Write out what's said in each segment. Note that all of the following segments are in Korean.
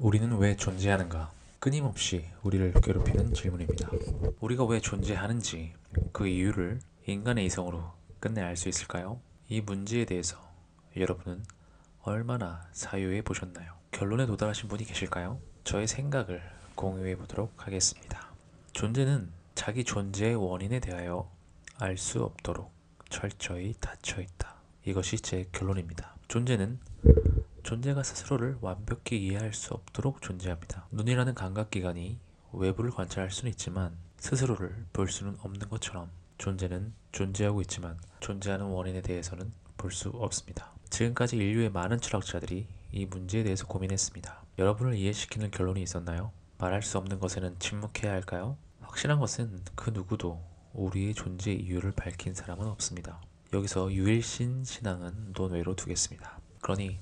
우리는 왜 존재하는가? 끊임없이 우리를 괴롭히는 질문입니다. 우리가 왜 존재하는지 그 이유를 인간의 이성으로 끝내 알 수 있을까요? 이 문제에 대해서 여러분은 얼마나 사유해 보셨나요? 결론에 도달하신 분이 계실까요? 저의 생각을 공유해 보도록 하겠습니다. 존재는 자기 존재의 원인에 대하여 알 수 없도록 철저히 닫혀 있다. 이것이 제 결론입니다. 존재가 스스로를 완벽히 이해할 수 없도록 존재합니다. 눈이라는 감각기관이 외부를 관찰할 수는 있지만 스스로를 볼 수는 없는 것처럼 존재는 존재하고 있지만 존재하는 원인에 대해서는 볼 수 없습니다. 지금까지 인류의 많은 철학자들이 이 문제에 대해서 고민했습니다. 여러분을 이해시키는 결론이 있었나요? 말할 수 없는 것에는 침묵해야 할까요? 확실한 것은 그 누구도 우리의 존재 이유를 밝힌 사람은 없습니다. 여기서 유일신 신앙은 논외로 두겠습니다. 그러니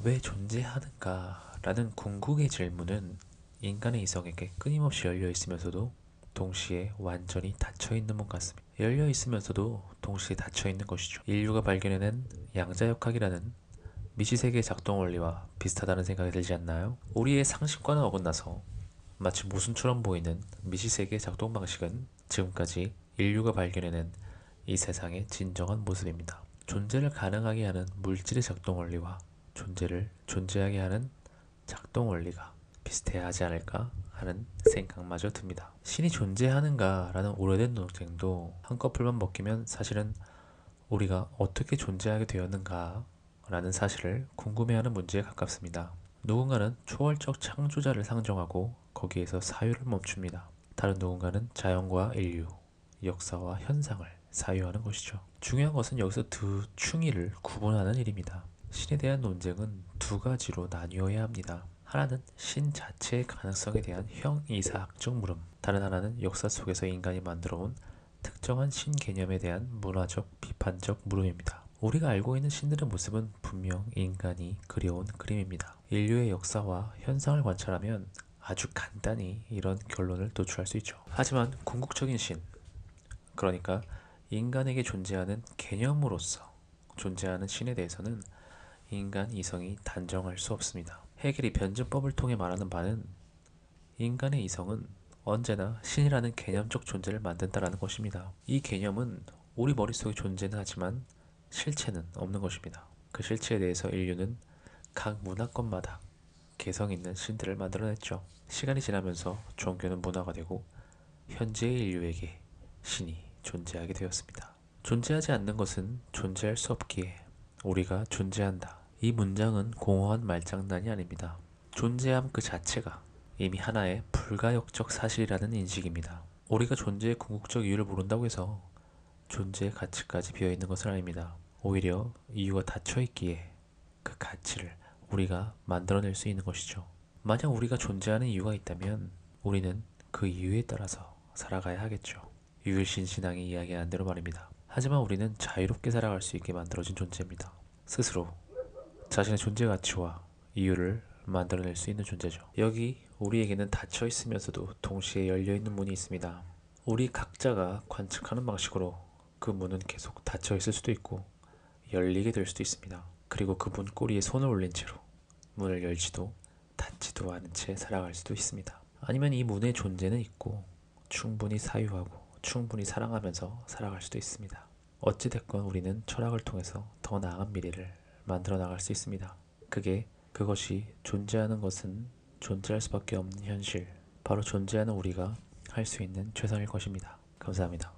왜 존재하는가? 라는 궁극의 질문은 인간의 이성에게 끊임없이 열려 있으면서도 동시에 완전히 닫혀 있는 것 같습니다. 열려 있으면서도 동시에 닫혀 있는 것이죠. 인류가 발견해낸 양자역학이라는 미시세계의 작동 원리와 비슷하다는 생각이 들지 않나요? 우리의 상식과는 어긋나서 마치 모순처럼 보이는 미시세계의 작동 방식은 지금까지 인류가 발견해낸 이 세상의 진정한 모습입니다. 존재를 가능하게 하는 물질의 작동 원리와 존재를 존재하게 하는 작동 원리가 비슷해야 하지 않을까 하는 생각마저 듭니다. 신이 존재하는가 라는 오래된 논쟁도 한꺼풀만 벗기면 사실은 우리가 어떻게 존재하게 되었는가 라는 사실을 궁금해하는 문제에 가깝습니다. 누군가는 초월적 창조자를 상정하고 거기에서 사유를 멈춥니다. 다른 누군가는 자연과 인류, 역사와 현상을 사유하는 것이죠. 중요한 것은 여기서 두 충의를 구분하는 일입니다. 신에 대한 논쟁은 두 가지로 나뉘어야 합니다. 하나는 신 자체의 가능성에 대한 형이사학적 물음, 다른 하나는 역사 속에서 인간이 만들어온 특정한 신 개념에 대한 문화적, 비판적 물음입니다. 우리가 알고 있는 신들의 모습은 분명 인간이 그려온 그림입니다. 인류의 역사와 현상을 관찰하면 아주 간단히 이런 결론을 도출할 수 있죠. 하지만 궁극적인 신, 그러니까 인간에게 존재하는 개념으로서 존재하는 신에 대해서는 인간 이성이 단정할 수 없습니다. 해겔이 변증법을 통해 말하는 바는 인간의 이성은 언제나 신이라는 개념적 존재를 만든다라는 것입니다. 이 개념은 우리 머릿속에 존재는 하지만 실체는 없는 것입니다. 그 실체에 대해서 인류는 각 문화권마다 개성 있는 신들을 만들어냈죠. 시간이 지나면서 종교는 문화가 되고 현재의 인류에게 신이 존재하게 되었습니다. 존재하지 않는 것은 존재할 수 없기에 우리가 존재한다. 이 문장은 공허한 말장난이 아닙니다. 존재함 그 자체가 이미 하나의 불가역적 사실이라는 인식입니다. 우리가 존재의 궁극적 이유를 모른다고 해서 존재의 가치까지 비어있는 것은 아닙니다. 오히려 이유가 닫혀있기에 그 가치를 우리가 만들어낼 수 있는 것이죠. 만약 우리가 존재하는 이유가 있다면 우리는 그 이유에 따라서 살아가야 하겠죠. 유일신 신앙이 이야기하는 대로 말입니다. 하지만 우리는 자유롭게 살아갈 수 있게 만들어진 존재입니다. 스스로 자신의 존재 가치와 이유를 만들어낼 수 있는 존재죠. 여기 우리에게는 닫혀 있으면서도 동시에 열려 있는 문이 있습니다. 우리 각자가 관측하는 방식으로 그 문은 계속 닫혀 있을 수도 있고 열리게 될 수도 있습니다. 그리고 그 문 꼬리에 손을 올린 채로 문을 열지도 닫지도 않은 채 살아갈 수도 있습니다. 아니면 이 문의 존재는 있고 충분히 사유하고 충분히 사랑하면서 살아갈 수도 있습니다. 어찌됐건 우리는 철학을 통해서 더 나은 미래를 만들어 나갈 수 있습니다. 그것이 존재하는 것은 존재할 수밖에 없는 현실, 바로 존재하는 우리가 할 수 있는 최선일 것입니다. 감사합니다.